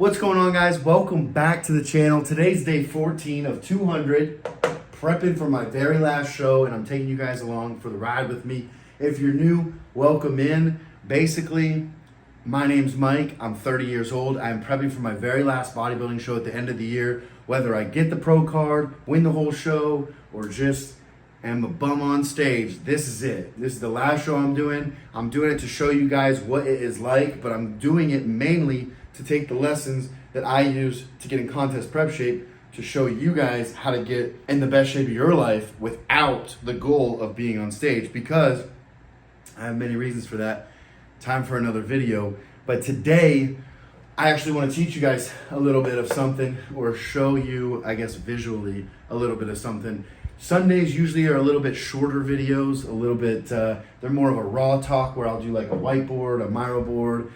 What's going on, guys? Welcome back to the channel. Today's day 14 of 200, prepping for my very last show, and I'm taking you guys along for the ride with me. If you're new, welcome in. Basically, my name's Mike. I'm 30 years old. I'm prepping for my very last bodybuilding show at the end of the year. Whether I get the pro card, win the whole show, or just am a bum on stage, this is it. This is the last show I'm doing. I'm doing it to show you guys what it is like, but I'm doing it mainly to take the lessons that I use to get in contest prep shape to show you guys how to get in the best shape of your life without the goal of being on stage, because I have many reasons for that. Time for another video. But today, I actually want to teach you guys a little bit of something, or show you, I guess, visually a little bit of something. Sundays usually are a little bit shorter videos, a little bit, they're more of a raw talk where I'll do like a whiteboard, a Miro board.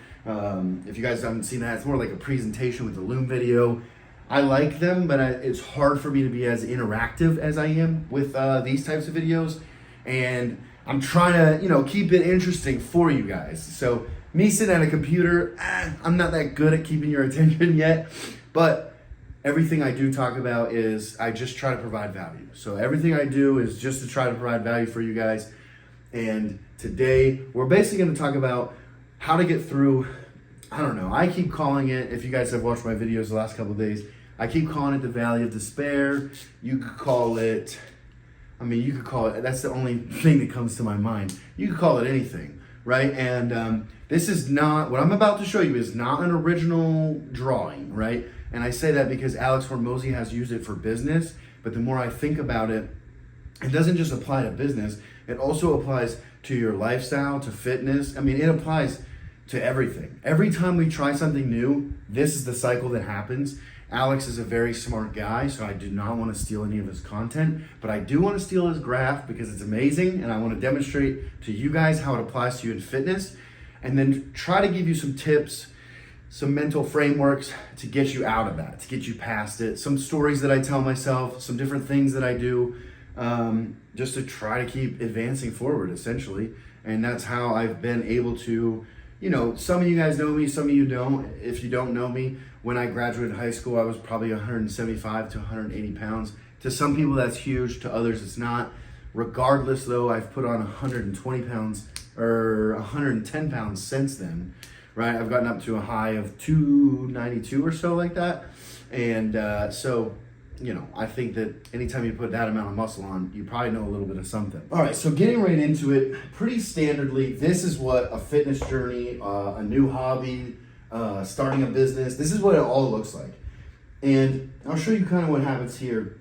If you guys haven't seen that, it's more like a presentation with a Loom video. I like them, but it's hard for me to be as interactive as I am with these types of videos. And I'm trying to, keep it interesting for you guys. So me sitting at a computer, I'm not that good at keeping your attention yet, but everything I do talk about is I just try to provide value. So everything I do is just to try to provide value for you guys. And today we're basically going to talk about how to get through, I don't know, I keep calling it, if you guys have watched my videos the last couple of days, I keep calling it the Valley of Despair. You could call it, that's the only thing that comes to my mind. You could call it anything, right? And this is not, what I'm about to show you is not an original drawing, right? And I say that because Alex Hormozy has used it for business, but the more I think about it, it doesn't just apply to business, it also applies to your lifestyle, to fitness. It applies to everything. Every time we try something new, this is the cycle that happens. Alex is a very smart guy, so I do not want to steal any of his content, but I do want to steal his graph because it's amazing, and I want to demonstrate to you guys how it applies to you in fitness, and then try to give you some tips, some mental frameworks to get you out of that, to get you past it, some stories that I tell myself, some different things that I do, just to try to keep advancing forward, essentially. And that's how I've been able to, some of you guys know me, some of you don't. If you don't know me, when I graduated high school, I was probably 175 to 180 pounds. To some people, that's huge. To others, it's not. Regardless, though, I've put on 120 pounds or 110 pounds since then, right? I've gotten up to a high of 292 or so, like that. And I think that anytime you put that amount of muscle on, you probably know a little bit of something. All right, so getting right into it, pretty standardly, this is what a fitness journey, a new hobby, starting a business, this is what it all looks like. And I'll show you kind of what happens here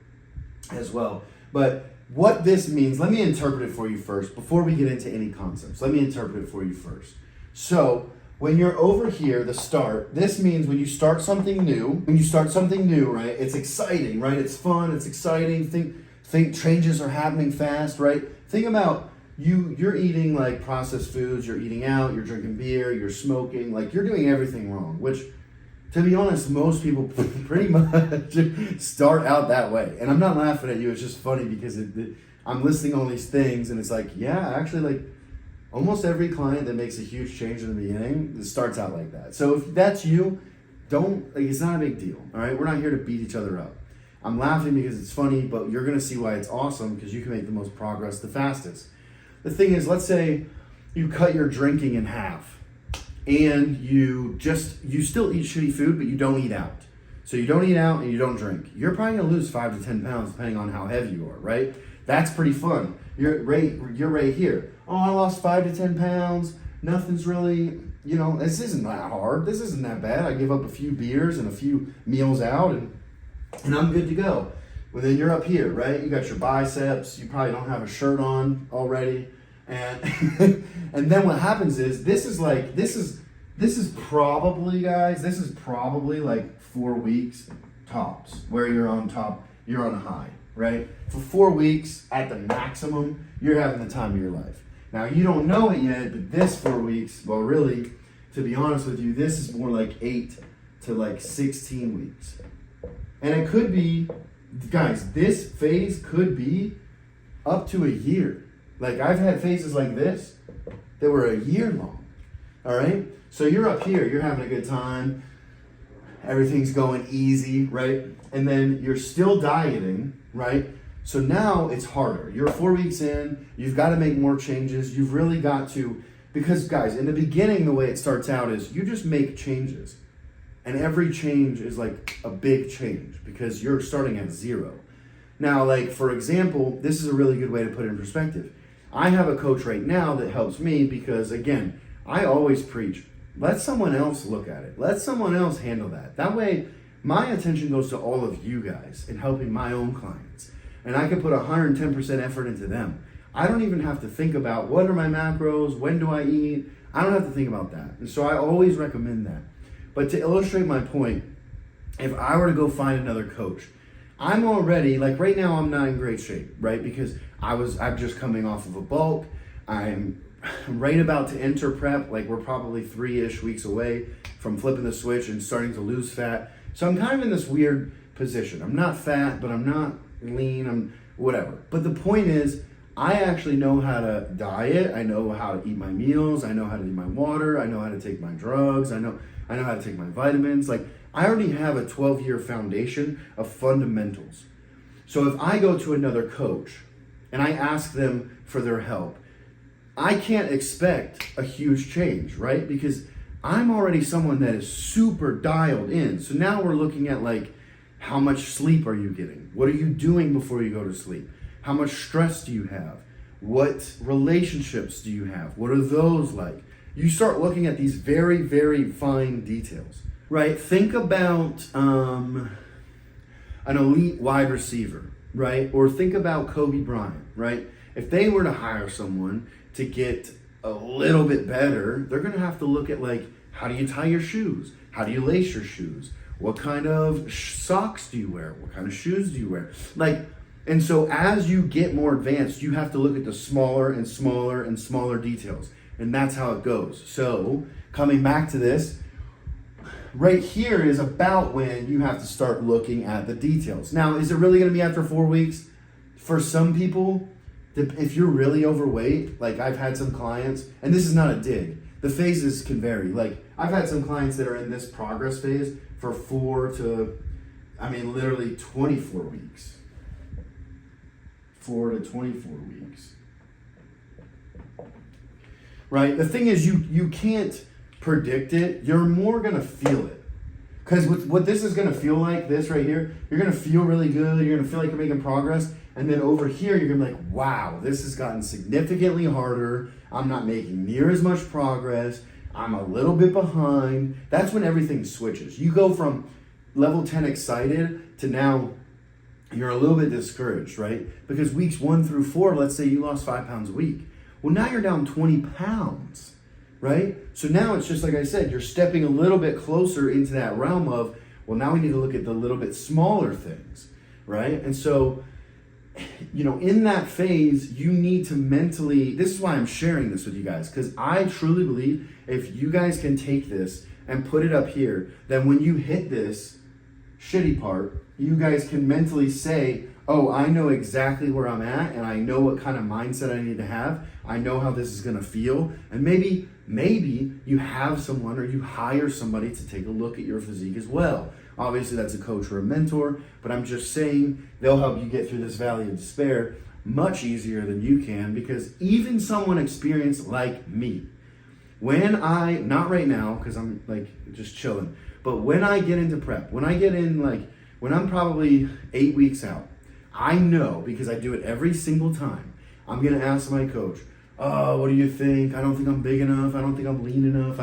as well. But what this means, let me interpret it for you first, before we get into any concepts. Let me interpret it for you first. So when you're over here, the start, this means when you start something new, right, it's exciting, right? It's fun, it's exciting. Think changes are happening fast, right? Think about you're eating like processed foods, you're eating out, you're drinking beer, you're smoking, like you're doing everything wrong, which, to be honest, most people pretty much start out that way. And I'm not laughing at you, it's just funny because I'm listing all these things and it's like, yeah, actually, like, almost every client that makes a huge change in the beginning, it starts out like that. So if that's you, it's not a big deal, all right? We're not here to beat each other up. I'm laughing because it's funny, but you're gonna see why it's awesome, because you can make the most progress the fastest. The thing is, let's say you cut your drinking in half and you still eat shitty food, but you don't eat out. So you don't eat out and you don't drink. You're probably gonna lose 5 to 10 pounds depending on how heavy you are, right? That's pretty fun. You're right here. Oh, I lost 5 to 10 pounds. Nothing's really, this isn't that hard. This isn't that bad. I give up a few beers and a few meals out and I'm good to go. Well, then you're up here, right? You got your biceps. You probably don't have a shirt on already. And and then what happens is, this is probably, guys, this is probably like 4 weeks tops where you're on top, you're on a high, right? For 4 weeks at the maximum, you're having the time of your life. Now, you don't know it yet, but this 4 weeks, well, really, to be honest with you, this is more like 8 to like 16 weeks. And it could be, guys, this phase could be up to a year. Like, I've had phases like this that were a year long, all right? So you're up here, you're having a good time. everything's going easy, right? And then you're still dieting, right? So now it's harder. You're 4 weeks in, you've got to make more changes. You've really got to, because guys, in the beginning, the way it starts out is you just make changes. And every change is like a big change because you're starting at zero. Now, like, for example, this is a really good way to put it in perspective. I have a coach right now that helps me because, again, I always preach, let someone else look at it. Let someone else handle that. That way, my attention goes to all of you guys in helping my own clients. And I can put 110% effort into them. I don't even have to think about what are my macros, when do I eat. I don't have to think about that. And so I always recommend that. But to illustrate my point, if I were to go find another coach, I'm already, like right now I'm not in great shape, right? Because I'm just coming off of a bulk. I'm right about to enter prep, like we're probably 3-ish weeks away from flipping the switch and starting to lose fat. So I'm kind of in this weird position. I'm not fat, but I'm not lean, I'm whatever. But the point is, I actually know how to diet. I know how to eat my meals. I know how to eat my water. I know how to take my drugs. I know how to take my vitamins. Like, I already have a 12-year foundation of fundamentals. So if I go to another coach and I ask them for their help, I can't expect a huge change, right? Because I'm already someone that is super dialed in. So now we're looking at like, how much sleep are you getting? What are you doing before you go to sleep? How much stress do you have? What relationships do you have? What are those like? You start looking at these very, very fine details, right? Think about an elite wide receiver, right? Or think about Kobe Bryant, right? If they were to hire someone to get a little bit better, they're gonna have to look at like, how do you tie your shoes? How do you lace your shoes? What kind of socks do you wear? What kind of shoes do you wear? Like, and so as you get more advanced, you have to look at the smaller and smaller and smaller details. And that's how it goes. So coming back to this, right here is about when you have to start looking at the details. Now, is it really going to be after 4 weeks? For some people, if you're really overweight, like I've had some clients, and this is not a dig, the phases can vary. Like I've had some clients that are in this progress phase for 4 to, literally 24 weeks. 4 to 24 weeks. Right? The thing is, you can't predict it. You're more going to feel it. Because what this is going to feel like, this right here, you're going to feel really good. You're going to feel like you're making progress. And then over here, you're going to be like, wow, this has gotten significantly harder. I'm not making near as much progress. I'm a little bit behind. That's when everything switches. You go from level 10 excited to now you're a little bit discouraged, right? Because weeks 1 through 4, let's say you lost 5 pounds a week. Well, now you're down 20 pounds, right? So now it's just like I said, you're stepping a little bit closer into that realm of, well, now we need to look at the little bit smaller things, right? And so, in that phase, you need to mentally, this is why I'm sharing this with you guys, because I truly believe if you guys can take this and put it up here, then when you hit this shitty part, you guys can mentally say, oh, I know exactly where I'm at, and I know what kind of mindset I need to have. I know how this is going to feel. And maybe you have someone or you hire somebody to take a look at your physique as well. Obviously, that's a coach or a mentor, but I'm just saying they'll help you get through this valley of despair much easier than you can, because even someone experienced like me, not right now, because I'm like just chilling, but when I get into prep, when I'm probably 8 weeks out, I know, because I do it every single time, I'm going to ask my coach, oh, what do you think? I don't think I'm big enough. I don't think I'm lean enough.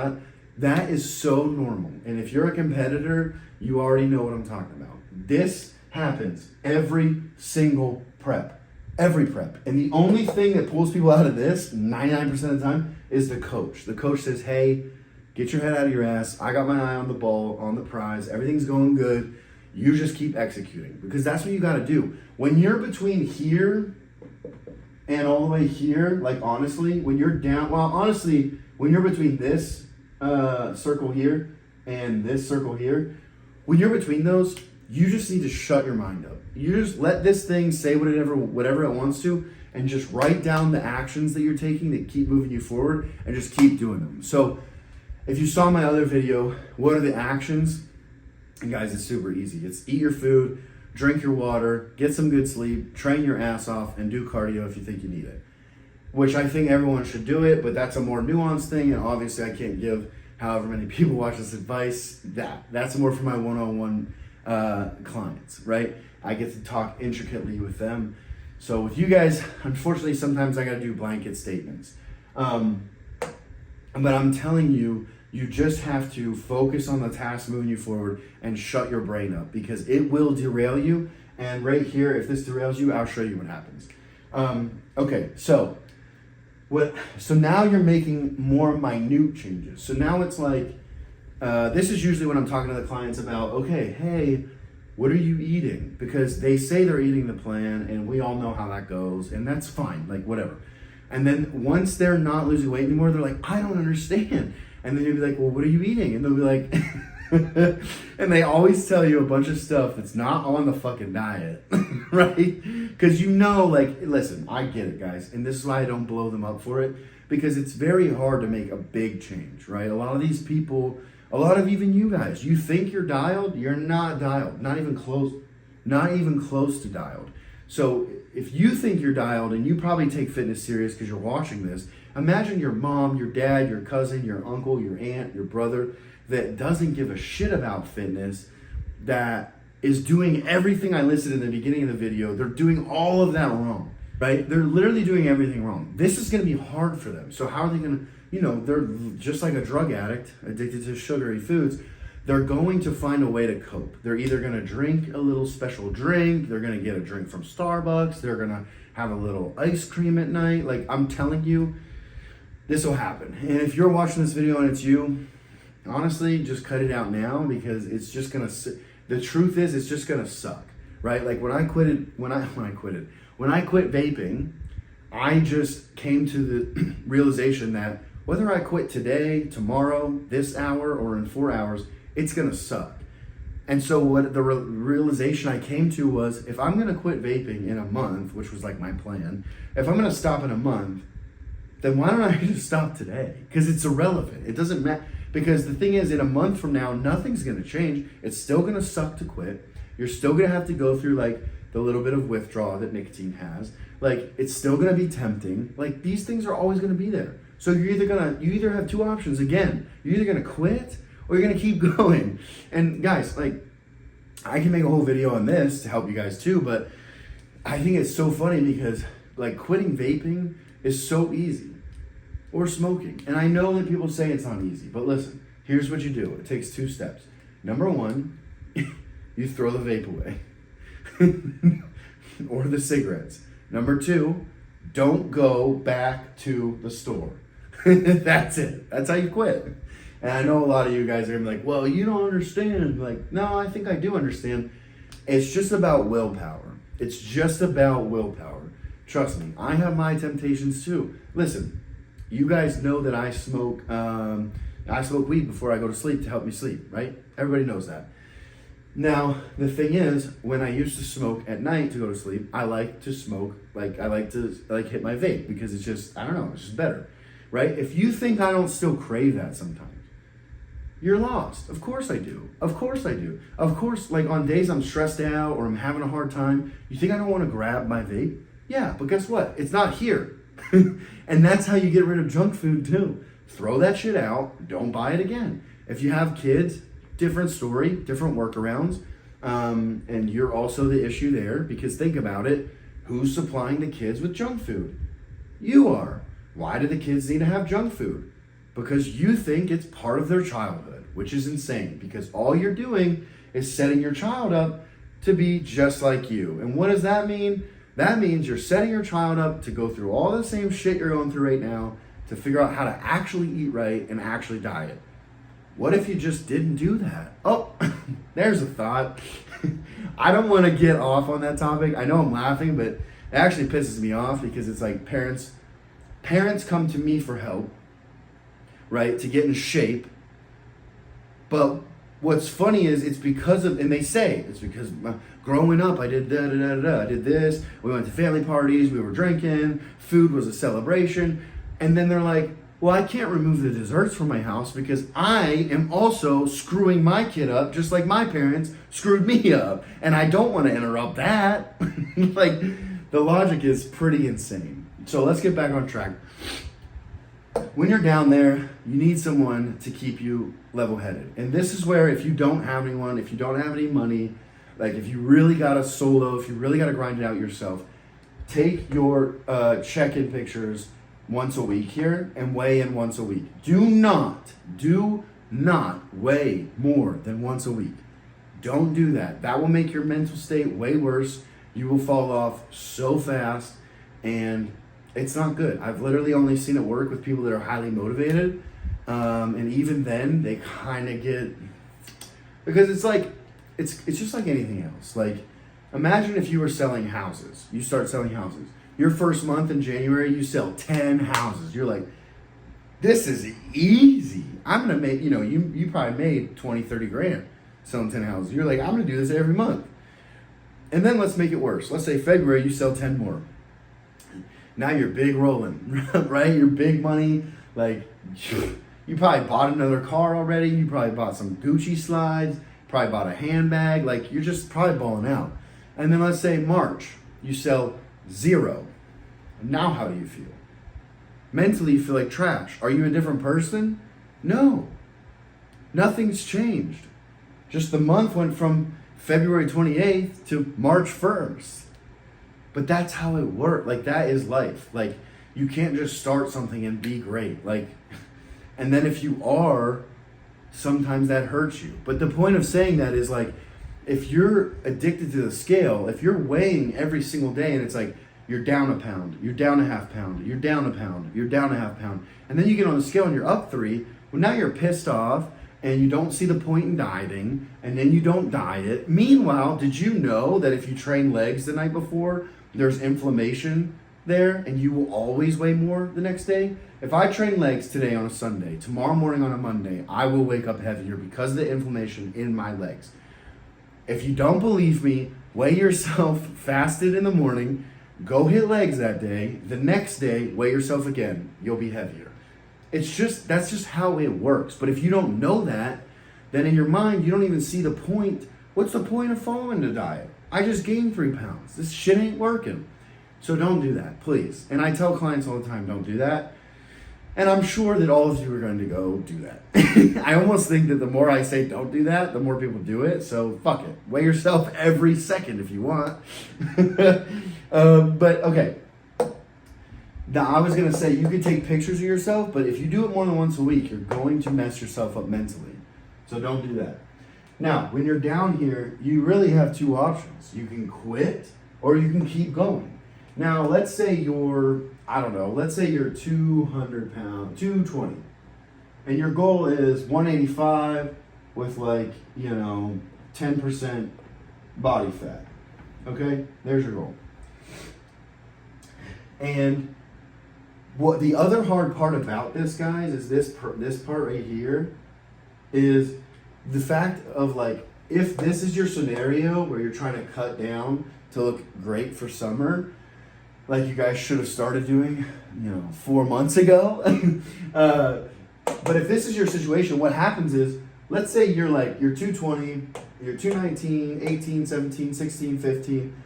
That is so normal. And if you're a competitor, you already know what I'm talking about. This happens every single prep. Every prep. And the only thing that pulls people out of this, 99% of the time, is the coach. The coach says, hey, get your head out of your ass. I got my eye on the ball, on the prize. Everything's going good. You just keep executing, because that's what you got to do. When you're between here and all the way here, like honestly, when you're down, when you're between this circle here and this circle here, when you're between those, you just need to shut your mind up. You just let this thing say whatever it wants to, and just write down the actions that you're taking that keep moving you forward, and just keep doing them. So if you saw my other video, what are the actions? And guys, it's super easy. It's eat your food, drink your water, get some good sleep, train your ass off, and do cardio if you think you need it. Which I think everyone should do it, but that's a more nuanced thing, and obviously I can't give however many people watch this advice. That's more for my one-on-one clients, right? I get to talk intricately with them. So with you guys, unfortunately, sometimes I gotta do blanket statements. But I'm telling you, you just have to focus on the task moving you forward and shut your brain up, because it will derail you. And right here, if this derails you, I'll show you what happens. Okay, so now you're making more minute changes. So now it's like, this is usually when I'm talking to the clients about, okay, hey, what are you eating? Because they say they're eating the plan, and we all know how that goes, and that's fine, like whatever. And then once they're not losing weight anymore, they're like, I don't understand. And then you'll be like, well, what are you eating? And they'll be like, and they always tell you a bunch of stuff that's not on the fucking diet, right? Because you know, like, listen, I get it, guys. And this is why I don't blow them up for it, because it's very hard to make a big change, right? A lot of these people, a lot of even you guys, you think you're dialed, you're not dialed, not even close to dialed. So if you think you're dialed, and you probably take fitness serious because you're watching this, imagine your mom, your dad, your cousin, your uncle, your aunt, your brother that doesn't give a shit about fitness, that is doing everything I listed in the beginning of the video. They're doing all of that wrong, right? They're literally doing everything wrong. This is going to be hard for them. So how are they going to, they're just like a drug addict addicted to sugary foods. They're going to find a way to cope. They're either going to drink a little special drink. They're going to get a drink from Starbucks. They're going to have a little ice cream at night. Like, I'm telling you, this will happen. And if you're watching this video and it's you, honestly, just cut it out now, because it's just going to, the truth is, it's just going to suck, right? Like when I quit vaping, I just came to the realization that whether I quit today, tomorrow, this hour, or in 4 hours, it's going to suck. And so what the realization I came to was, if I'm going to quit vaping in a month, which was like my plan, if I'm going to stop in a month, then why don't I just stop today? Because it's irrelevant. It doesn't matter. Because the thing is, in a month from now, nothing's going to change. It's still going to suck to quit. You're still going to have to go through like the little bit of withdrawal that nicotine has. Like, it's still going to be tempting. Like, these things are always going to be there. So you either have two options. Again, you're either going to quit or you're going to keep going. And guys, like, I can make a whole video on this to help you guys too, but I think it's so funny because like quitting vaping is so easy, or smoking. And I know that people say it's not easy, but listen, here's what you do. It takes 2 steps. Number 1, you throw the vape away or the cigarettes. Number 2, don't go back to the store. That's it. That's how you quit. And I know a lot of you guys are gonna be like, well, you don't understand. Like, no, I think I do understand. It's just about willpower. It's just about willpower. Trust me, I have my temptations too. Listen, you guys know that I smoke weed before I go to sleep to help me sleep, right? Everybody knows that. Now, the thing is, when I used to smoke at night to go to sleep, I like to smoke, I like to hit my vape, because it's just, I don't know, it's just better, right? If you think I don't still crave that sometimes, you're lost. Of course I do. Of course I do. Of course, like on days I'm stressed out or I'm having a hard time, you think I don't want to grab my vape? Yeah, but guess what? It's not here. And that's how you get rid of junk food too. Throw that shit out. Don't buy it again. If you have kids, different story, different workarounds. And you're also the issue there, because think about it. Who's supplying the kids with junk food? You are. Why do the kids need to have junk food? Because you think it's part of their childhood, which is insane, because all you're doing is setting your child up to be just like you. And what does that mean? That means you're setting your child up to go through all the same shit you're going through right now, to figure out how to actually eat right and actually diet. What if you just didn't do that? Oh, there's a thought. I don't want to get off on that topic. I know I'm laughing, but it actually pisses me off, because it's like parents come to me for help, right, to get in shape. But what's funny is it's because of, and they say it's because growing up I did I did this, we went to family parties, we were drinking, food was a celebration, and then they're like, Well, I can't remove the desserts from my house because I am also screwing my kid up just like my parents screwed me up. And I don't want to interrupt that. Like, the logic is pretty insane. So let's get back on track. When you're down there, you need someone to keep you level-headed. And this is where if you don't have anyone, if you don't have any money, like if you really got to solo, if you really got to grind it out yourself, take your check-in pictures once a week here and weigh in once a week. Do not weigh more than once a week. Don't do that. That will make your mental state way worse. You will fall off so fast, and it's not good. I've literally only seen it work with people that are highly motivated, and even then they kind of get, because it's like, it's just like anything else. Like, imagine if you were selling houses. You start selling houses. Your first month in January, you sell 10 houses. You're like, this is easy. I'm going to make, you probably made 20, 30 grand selling 10 houses. You're like, I'm going to do this every month. And then let's make it worse. Let's say February, you sell 10 more. Now you're big rolling, right? You're big money. Like, you probably bought another car already. You probably bought some Gucci slides. Probably bought a handbag. Like, you're just probably balling out. And then let's say March, you sell 0. Now how do you feel? Mentally, you feel like trash. Are you a different person? No. Nothing's changed. Just the month went from February 28th to March 1st. But that's how it works. Like, that is life. Like, you can't just start something and be great. Like, and then if you are, sometimes that hurts you. But the point of saying that is, like, if you're addicted to the scale, if you're weighing every single day and it's like, you're down a pound, you're down a half pound, you're down a pound, you're down a half pound, and then you get on the scale and you're up 3, well, now you're pissed off and you don't see the point in dieting, and then you don't diet. Meanwhile, did you know that if you train legs the night before, there's inflammation there and you will always weigh more the next day? If I train legs today on a Sunday, tomorrow morning on a Monday, I will wake up heavier because of the inflammation in my legs. If you don't believe me, weigh yourself fasted in the morning, go hit legs that day, the next day, weigh yourself again, you'll be heavier. That's just how it works. But if you don't know that, then in your mind, you don't even see the point. What's the point of following the diet? I just gained 3 pounds. This shit ain't working. So don't do that, please. And I tell clients all the time, don't do that. And I'm sure that all of you are going to go do that. I almost think that the more I say don't do that, the more people do it. So fuck it. Weigh yourself every second if you want. But okay. Now I was going to say you could take pictures of yourself, but if you do it more than once a week, you're going to mess yourself up mentally. So don't do that. Now, when you're down here, you really have 2 options. You can quit or you can keep going. Now, let's say you're, let's say you're 200 pounds, 220. And your goal is 185 with 10% body fat. Okay? There's your goal. And what the other hard part about this, guys, is this part right here is the fact of, like, if this is your scenario where you're trying to cut down to look great for summer, like you guys should have started doing, 4 months ago. But if this is your situation, what happens is, let's say you're 220, you're 219, 18, 17, 16, 15,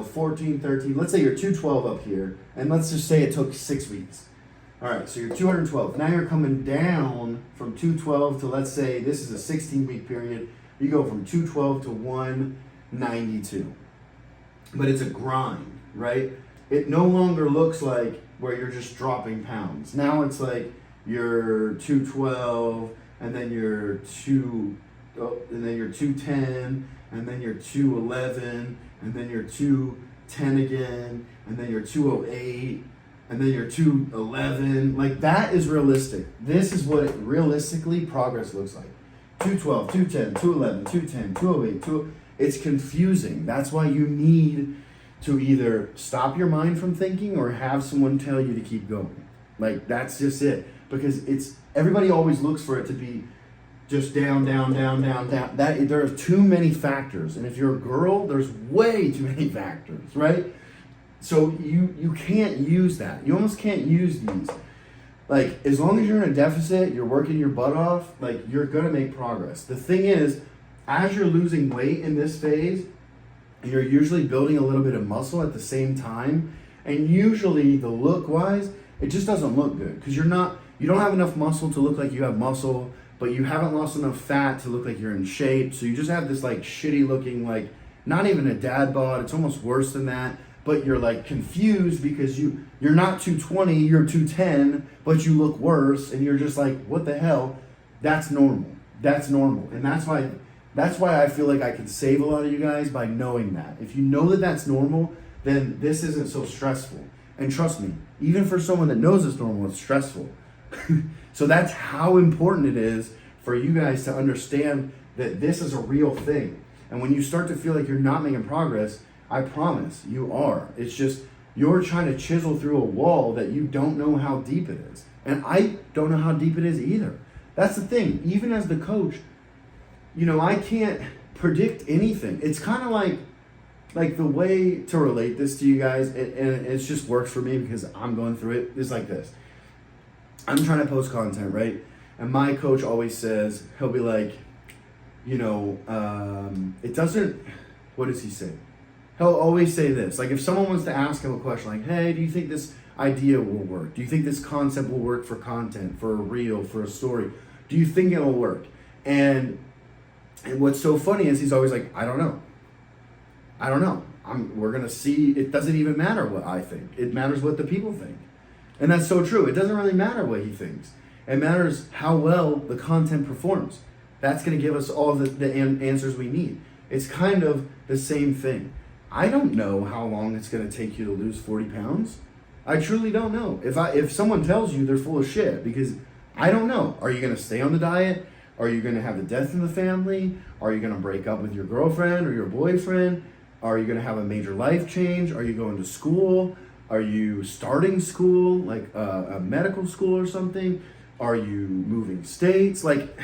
14, 13. Let's say you're 212 up here, and let's just say it took 6 weeks. All right, so you're 212. Now you're coming down from 212 to, let's say this is a 16-week period. You go from 212 to 192. But it's a grind, right? It no longer looks like where you're just dropping pounds. Now it's like you're 212, and then you're 210, and then you're 211, and then you're 210 again, and then you're 208, and then you're 211. Like, that is realistic. This is what realistically progress looks like. 212, 210, 211, 210, 208, It's confusing. That's why you need to either stop your mind from thinking or have someone tell you to keep going. Like, that's just it. Because everybody always looks for it to be just down, down, down, down, down. There are too many factors. And if you're a girl, there's way too many factors, right? So you can't use that. You almost can't use these. Like, as long as you're in a deficit, you're working your butt off, like, you're going to make progress. The thing is, as you're losing weight in this phase, you're usually building a little bit of muscle at the same time. And usually, the look-wise, it just doesn't look good. Because you don't have enough muscle to look like you have muscle, but you haven't lost enough fat to look like you're in shape. So you just have this, like, shitty-looking, like, not even a dad bod. It's almost worse than that. But you're like confused because you're not 220, you're 210, but you look worse, and you're just like, what the hell? That's normal. That's normal. And that's why I feel like I can save a lot of you guys by knowing that. If you know that that's normal, then this isn't so stressful. And trust me, even for someone that knows it's normal, it's stressful. So that's how important it is for you guys to understand that this is a real thing. And when you start to feel like you're not making progress, I promise you are. It's just you're trying to chisel through a wall that you don't know how deep it is. And I don't know how deep it is either. That's the thing. Even as the coach, I can't predict anything. It's kind of like the way to relate this to you guys, and it just works for me because I'm going through it, is like this. I'm trying to post content, right? And my coach always says, he'll be like, it doesn't, what does he say? He'll always say this, like if someone wants to ask him a question like, hey, do you think this idea will work? Do you think this concept will work for content, for a reel, for a story? Do you think it'll work? And what's so funny is he's always like, I don't know. We're going to see. It doesn't even matter what I think. It matters what the people think. And that's so true. It doesn't really matter what he thinks. It matters how well the content performs. That's going to give us all the answers we need. It's kind of the same thing. I don't know how long it's going to take you to lose 40 pounds. I truly don't know. If someone tells you, they're full of shit, because I don't know. Are you going to stay on the diet? Are you going to have a death in the family? Are you going to break up with your girlfriend or your boyfriend? Are you going to have a major life change? Are you going to school? Are you starting school, like a medical school or something? Are you moving states? Like,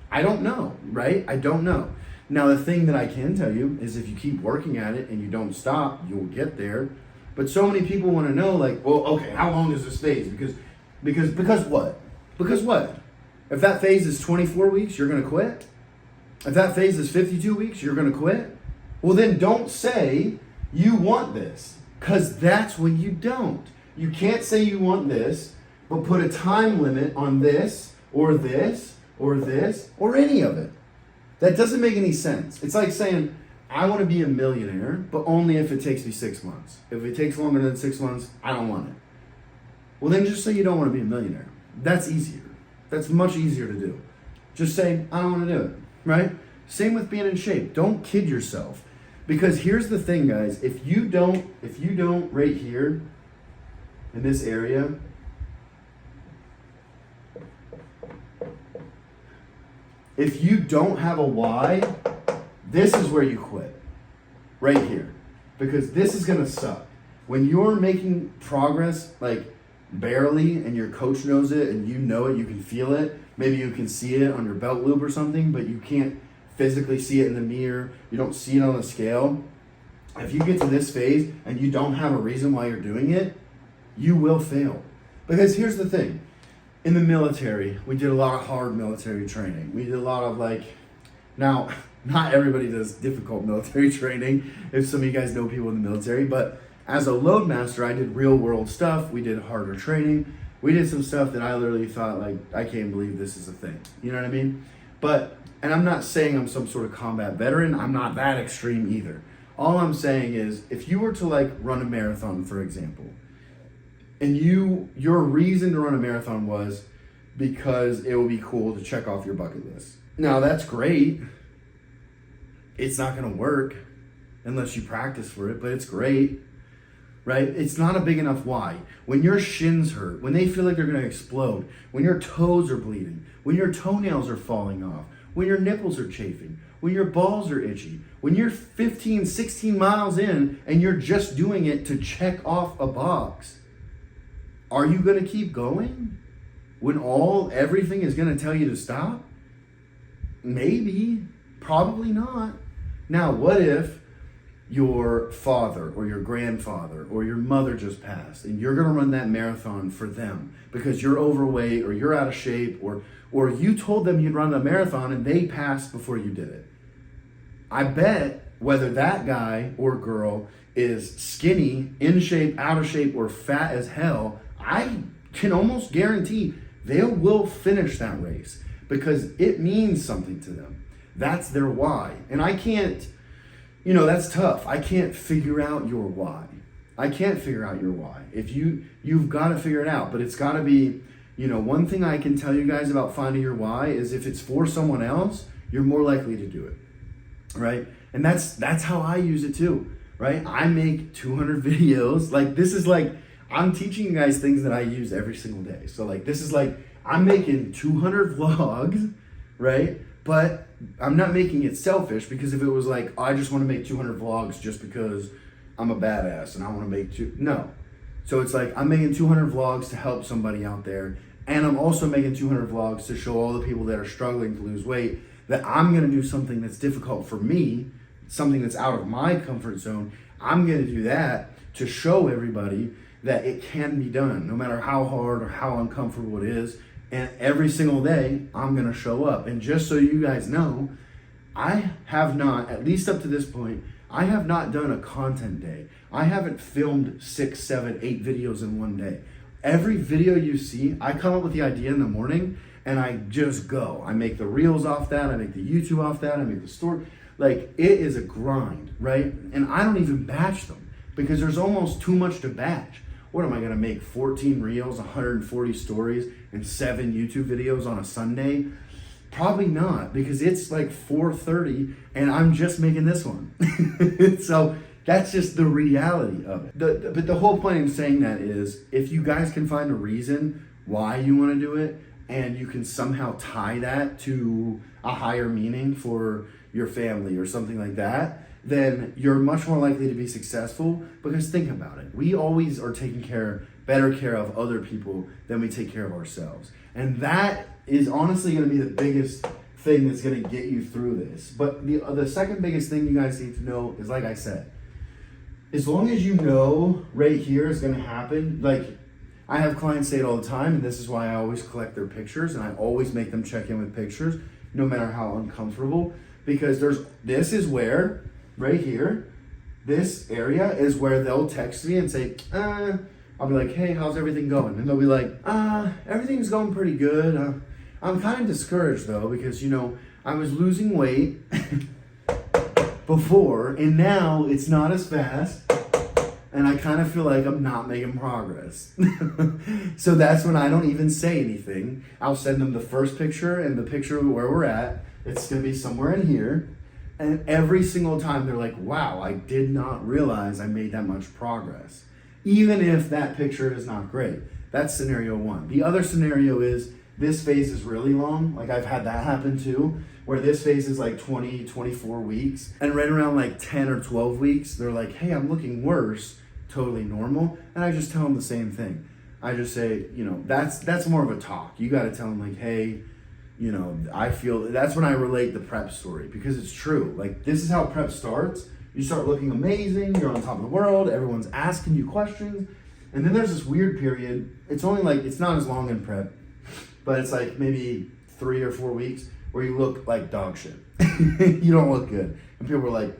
I don't know, right? I don't know. Now, the thing that I can tell you is if you keep working at it and you don't stop, you'll get there. But so many people want to know, like, well, okay, how long is this phase? Because what? Because what? If that phase is 24 weeks, you're going to quit? If that phase is 52 weeks, you're going to quit? Well, then don't say you want this, because that's when you don't. You can't say you want this, but put a time limit on this, or this, or this, or any of it. That doesn't make any sense. It's like saying, I want to be a millionaire, but only if it takes me 6 months. If it takes longer than 6 months, I don't want it. Well, then just say you don't want to be a millionaire. That's easier. That's much easier to do. Just say, I don't want to do it, right? Same with being in shape. Don't kid yourself. Because here's the thing, guys. If you don't right here, in this area, if you don't have a why, this is where you quit. Right here. Because this is going to suck. When you're making progress, like barely, and your coach knows it, and you know it, you can feel it. Maybe you can see it on your belt loop or something, but you can't physically see it in the mirror. You don't see it on the scale. If you get to this phase and you don't have a reason why you're doing it, you will fail. Because here's the thing. In the military, we did a lot of hard military training. We did a lot of now, not everybody does difficult military training, if some of you guys know people in the military, but as a load master, I did real world stuff. We did harder training. We did some stuff that I literally thought, I can't believe this is a thing. You know what I mean? And I'm not saying I'm some sort of combat veteran. I'm not that extreme either. All I'm saying is, if you were to run a marathon, for example, and your reason to run a marathon was because it would be cool to check off your bucket list. Now, that's great. It's not going to work unless you practice for it, but it's great, right? It's not a big enough why. When your shins hurt, when they feel like they're going to explode, when your toes are bleeding, when your toenails are falling off, when your nipples are chafing, when your balls are itchy, when you're 15, 16 miles in and you're just doing it to check off a box, are you going to keep going when everything is going to tell you to stop? Maybe, probably not. Now, what if your father or your grandfather or your mother just passed, and you're going to run that marathon for them because you're overweight or you're out of shape, or you told them you'd run a marathon and they passed before you did it. I bet whether that guy or girl is skinny, in shape, out of shape, or fat as hell, I can almost guarantee they will finish that race because it means something to them. That's their why. And I can't, that's tough. I can't figure out your why. I can't figure out your why. If you've got to figure it out, but it's got to be, one thing I can tell you guys about finding your why is if it's for someone else, you're more likely to do it, right? And that's how I use it too, right? I make 200 videos. Like, this is like, I'm teaching you guys things that I use every single day. So like, this is like, I'm making 200 vlogs, right? But I'm not making it selfish, because if it was like, I just want to make 200 vlogs just because I'm a badass and I want to make no. So it's like, I'm making 200 vlogs to help somebody out there. And I'm also making 200 vlogs to show all the people that are struggling to lose weight that I'm going to do something that's difficult for me, something that's out of my comfort zone. I'm going to do that to show everybody that it can be done, no matter how hard or how uncomfortable it is. And every single day, I'm going to show up. And just so you guys know, I have not, at least up to this point, I have not done a content day. I haven't filmed 6, 7, 8 videos in one day. Every video you see, I come up with the idea in the morning and I just go. I make the reels off that, I make the YouTube off that, I make the story. Like, it is a grind, right? And I don't even batch them because there's almost too much to batch. What am I gonna make, 14 reels, 140 stories, and 7 YouTube videos on a Sunday? Probably not, because it's like 4:30 and I'm just making this one. So that's just the reality of it. But the whole point of saying that is, if you guys can find a reason why you wanna do it, and you can somehow tie that to a higher meaning for your family or something like that, then you're much more likely to be successful. Because think about it. We always are taking better care of other people than we take care of ourselves. And that is honestly going to be the biggest thing that's going to get you through this. But the second biggest thing you guys need to know is, like I said, as long as you know right here is going to happen, like I have clients say it all the time, and this is why I always collect their pictures and I always make them check in with pictures, no matter how uncomfortable, because this is where, right here, this area is where they'll text me and say, I'll be like, hey, how's everything going? And they'll be like, everything's going pretty good. I'm kind of discouraged though, because I was losing weight before and now it's not as fast. And I kind of feel like I'm not making progress. So that's when I don't even say anything. I'll send them the first picture and the picture of where we're at. It's going to be somewhere in here. And every single time they're like, wow, I did not realize I made that much progress. Even if that picture is not great. That's scenario one. The other scenario is this phase is really long. Like, I've had that happen too, where this phase is like 20, 24 weeks. And right around like 10 or 12 weeks, they're like, hey, I'm looking worse. Totally normal. And I just tell them the same thing. I just say, that's more of a talk. You got to tell them like, hey, I feel, that's when I relate the prep story, because it's true. Like, this is how prep starts. You start looking amazing, you're on top of the world, everyone's asking you questions, and then there's this weird period. It's only like, it's not as long in prep, but it's like maybe 3 or 4 weeks where you look like dog shit. You don't look good. And people are like,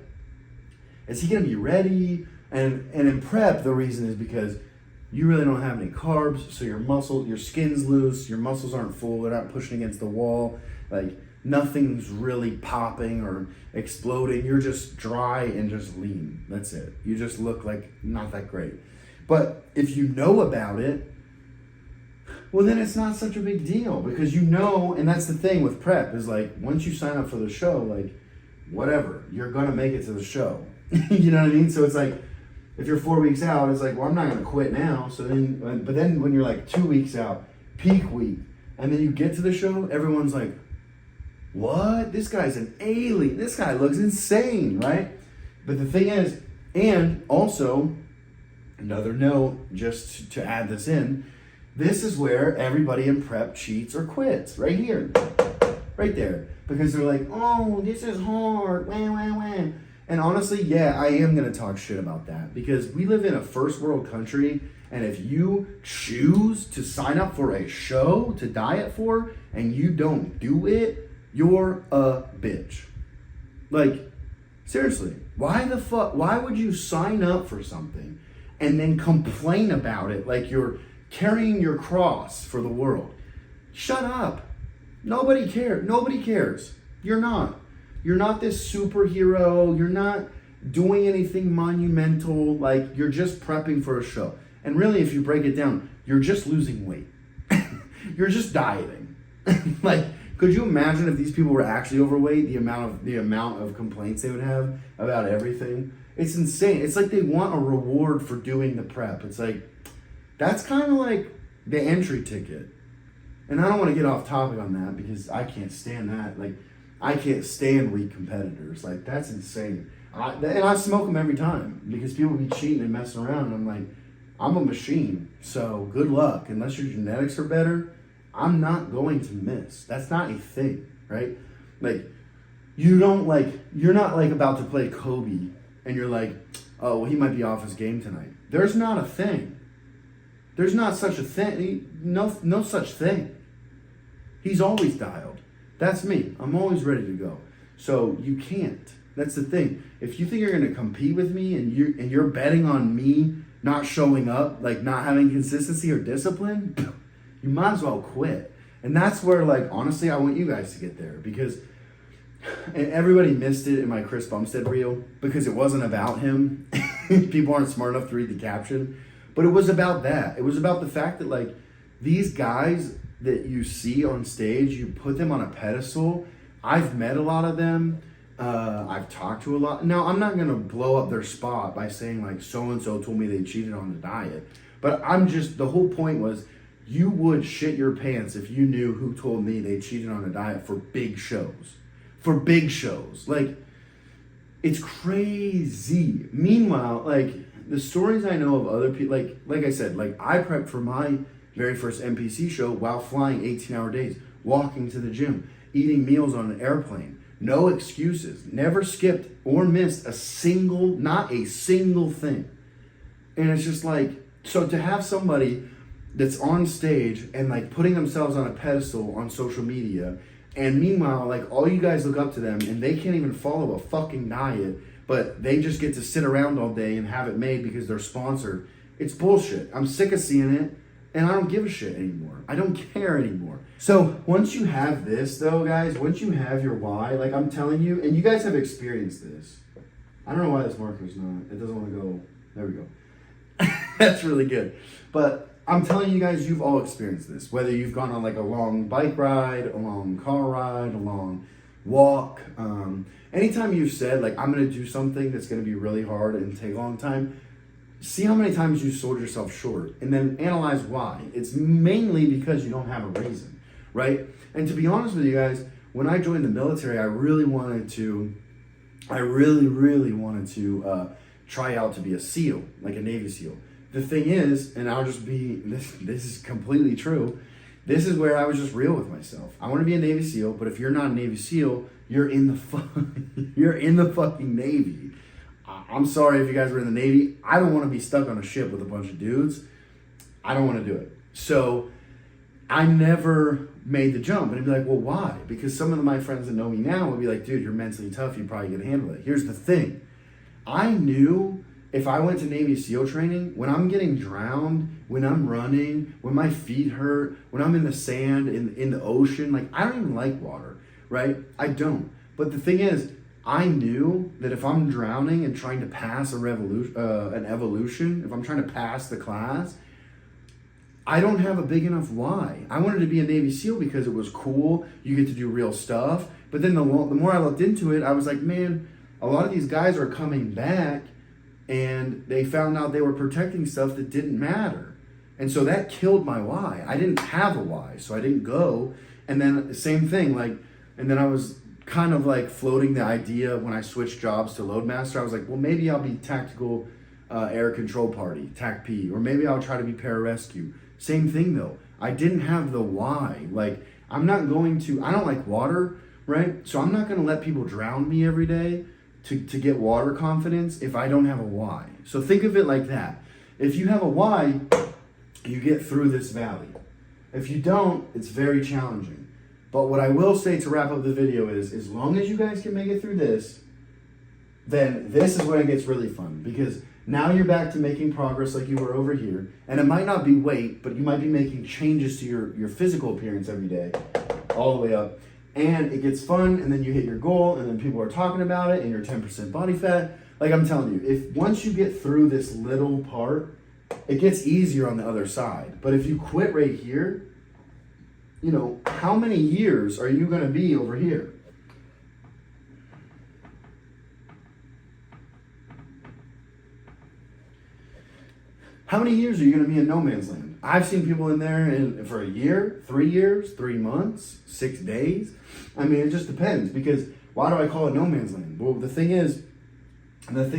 is he gonna be ready? And in prep, the reason is because you really don't have any carbs, so your skin's loose, your muscles aren't full, they're not pushing against the wall, like nothing's really popping or exploding. You're just dry and just lean. That's it. You just look like not that great. But if you know about it, well, then it's not such a big deal, because and that's the thing with prep is like, once you sign up for the show, like whatever, you're gonna make it to the show. You know what I mean? So it's like, if you're 4 weeks out, it's like, well, I'm not going to quit now. But then when you're like 2 weeks out, peak week, and then you get to the show, everyone's like, what? This guy's an alien. This guy looks insane, right? But the thing is, and also, another note, just to add this in, this is where everybody in prep cheats or quits, right here, right there. Because they're like, oh, this is hard, wah, wah, wah. And honestly, yeah, I am going to talk shit about that because we live in a first world country. And if you choose to sign up for a show to diet for and you don't do it, you're a bitch. Like, seriously, why the fuck? Why would you sign up for something and then complain about it like you're carrying your cross for the world? Shut up. Nobody cares. Nobody cares. You're not. You're not this superhero. You're not doing anything monumental. Like, you're just prepping for a show. And really, if you break it down, you're just losing weight. You're just dieting. Like, could you imagine if these people were actually overweight, the amount of complaints they would have about everything? It's insane. It's like they want a reward for doing the prep. It's like, that's kind of like the entry ticket. And I don't want to get off topic on that because I can't stand that. Like, I can't stand weak competitors. Like, that's insane. And I smoke them every time because people be cheating and messing around. And I'm like, I'm a machine. So good luck. Unless your genetics are better, I'm not going to miss. That's not a thing, right? Like, you're not like about to play Kobe and you're like, oh, well, he might be off his game tonight. There's not a thing. There's not such a thing. No such thing. He's always dialed. That's me. I'm always ready to go. So you can't. That's the thing. If you think you're going to compete with me and you're betting on me not showing up, like not having consistency or discipline, you might as well quit. And that's where, like, honestly, I want you guys to get there because and everybody missed it in my Chris Bumstead reel because it wasn't about him. People aren't smart enough to read the caption. But it was about that. It was about the fact that, like, these guys that you see on stage, you put them on a pedestal. I've met a lot of them. I've talked to a lot. Now, I'm not going to blow up their spot by saying, like, so-and-so told me they cheated on the diet. But the whole point was, you would shit your pants if you knew who told me they cheated on a diet for big shows. For big shows. Like, it's crazy. Meanwhile, like, the stories I know of other people, like I said, like, I prepped for my very first NPC show while flying 18-hour days, walking to the gym, eating meals on an airplane. No excuses. Never skipped or missed not a single thing. And it's just like, so to have somebody that's on stage and, like, putting themselves on a pedestal on social media, and meanwhile, like, all you guys look up to them and they can't even follow a fucking diet, but they just get to sit around all day and have it made because they're sponsored. It's bullshit. I'm sick of seeing it, and I don't give a shit anymore. I don't care anymore. So once you have this, though, guys, once you have your why, like I'm telling you, and you guys have experienced this. I don't know why this marker's not. It doesn't want to go. There we go. That's really good. But I'm telling you guys, you've all experienced this. Whether you've gone on, like, a long bike ride, a long car ride, a long walk. Anytime you've said, like, I'm going to do something that's going to be really hard and take a long time, see how many times you sold yourself short and then analyze why. It's mainly because you don't have a reason, right? And to be honest with you guys, when I joined the military, I really wanted to try out to be a SEAL, like a Navy SEAL. The thing is, and I'll just be, this is completely true, this is where I was just real with myself. I want to be a Navy SEAL, but if you're not a Navy SEAL, you're in the fucking Navy. I'm sorry if you guys were in the Navy. I don't want to be stuck on a ship with a bunch of dudes. I don't want to do it. So I never made the jump. And I'd be like, well, why? Because some of my friends that know me now would be like, dude, you're mentally tough. You probably can handle it. Here's the thing. I knew if I went to Navy SEAL training, when I'm getting drowned, when I'm running, when my feet hurt, when I'm in the sand, in the ocean, like, I don't even like water, right? I don't. But the thing is, I knew that if I'm drowning and trying to pass an evolution, if I'm trying to pass the class, I don't have a big enough why. I wanted to be a Navy SEAL because it was cool. You get to do real stuff. But then the more I looked into it, I was like, man, a lot of these guys are coming back and they found out they were protecting stuff that didn't matter. And so that killed my why. I didn't have a why, so I didn't go. And then the same thing, like, and then I was kind of like floating the idea when I switched jobs to Loadmaster. I was like, well, maybe I'll be Tactical Air Control Party, TAC-P, or maybe I'll try to be Pararescue. Same thing though. I didn't have the why. Like, I don't like water, right? So I'm not going to let people drown me every day to get water confidence if I don't have a why. So think of it like that. If you have a why, you get through this valley. If you don't, it's very challenging. But what I will say to wrap up the video is, as long as you guys can make it through this, then this is when it gets really fun, because now you're back to making progress like you were over here. And it might not be weight, but you might be making changes to your physical appearance every day, all the way up. And it gets fun, and then you hit your goal, and then people are talking about it, and you're 10% body fat. Like I'm telling you, if once you get through this little part, it gets easier on the other side. But if you quit right here, you know, how many years are you going to be over here? How many years are you going to be in no man's land? I've seen people in there for a year, 3 years, 3 months, 6 days. I mean, it just depends, because why do I call it no man's land? Well, the thing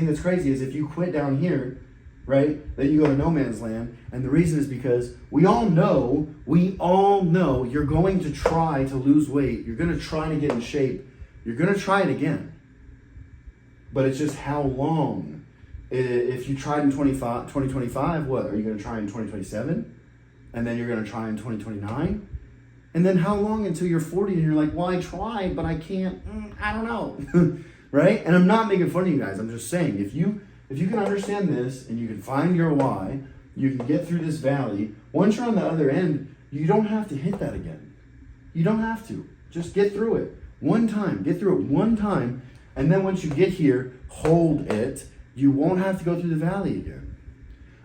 that's crazy is if you quit down here, right, then you go to no man's land. And the reason is because we all know you're going to try to lose weight. You're going to try to get in shape. You're going to try it again. But it's just how long. If you tried in 2025, what? Are you going to try in 2027? And then you're going to try in 2029? And then how long until you're 40 and you're like, well, I tried, but I can't, I don't know. Right? And I'm not making fun of you guys. I'm just saying, if you can understand this and you can find your why, you can get through this valley. Once you're on the other end, you don't have to hit that again. You don't have to. Just get through it one time. Get through it one time. And then once you get here, hold it. You won't have to go through the valley again.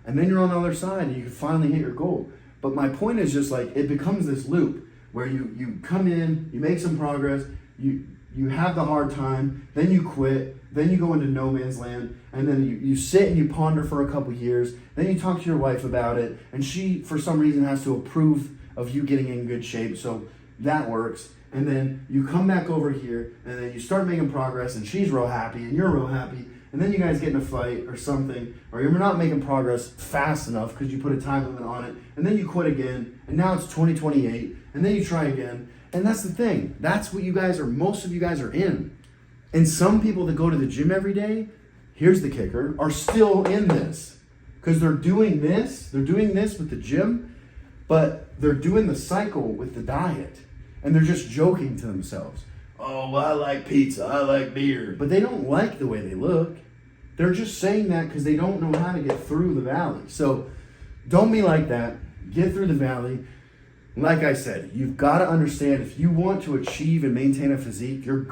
And then you're on the other side and you can finally hit your goal. But my point is just like, it becomes this loop where you come in, you make some progress, you have the hard time, then you quit, then you go into no man's land, and then you sit and you ponder for a couple years, then you talk to your wife about it, and she, for some reason, has to approve of you getting in good shape, so that works. And then you come back over here, and then you start making progress, and she's real happy, and you're real happy, and then you guys get in a fight or something, or you're not making progress fast enough because you put a time limit on it, and then you quit again, and now it's 2028, and then you try again. And that's the thing. That's what most of you guys are in. And some people that go to the gym every day, here's the kicker, are still in this. Because they're doing this with the gym, but they're doing the cycle with the diet. And they're just joking to themselves. Oh, well, I like pizza, I like beer. But they don't like the way they look. They're just saying that because they don't know how to get through the valley. So don't be like that. Get through the valley. Like I said, you've got to understand, if you want to achieve and maintain a physique, not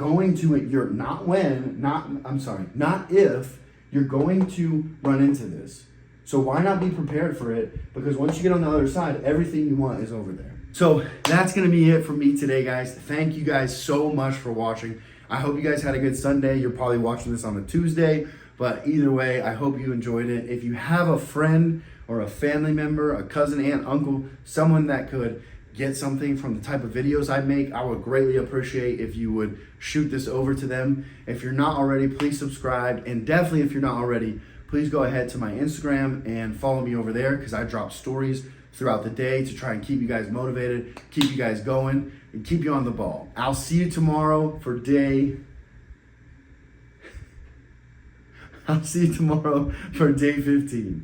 if, you're going to run into this. So why not be prepared for it? Because once you get on the other side, everything you want is over there. So that's going to be it for me today, guys. Thank you guys so much for watching. I hope you guys had a good Sunday. You're probably watching this on a Tuesday, but either way, I hope you enjoyed it. If you have a friend or a family member, a cousin, aunt, uncle, someone that could get something from the type of videos I make, I would greatly appreciate if you would shoot this over to them. If you're not already, please subscribe. And definitely, if you're not already, please go ahead to my Instagram and follow me over there, because I drop stories throughout the day to try and keep you guys motivated, keep you guys going, and keep you on the ball. I'll see you tomorrow for day 15.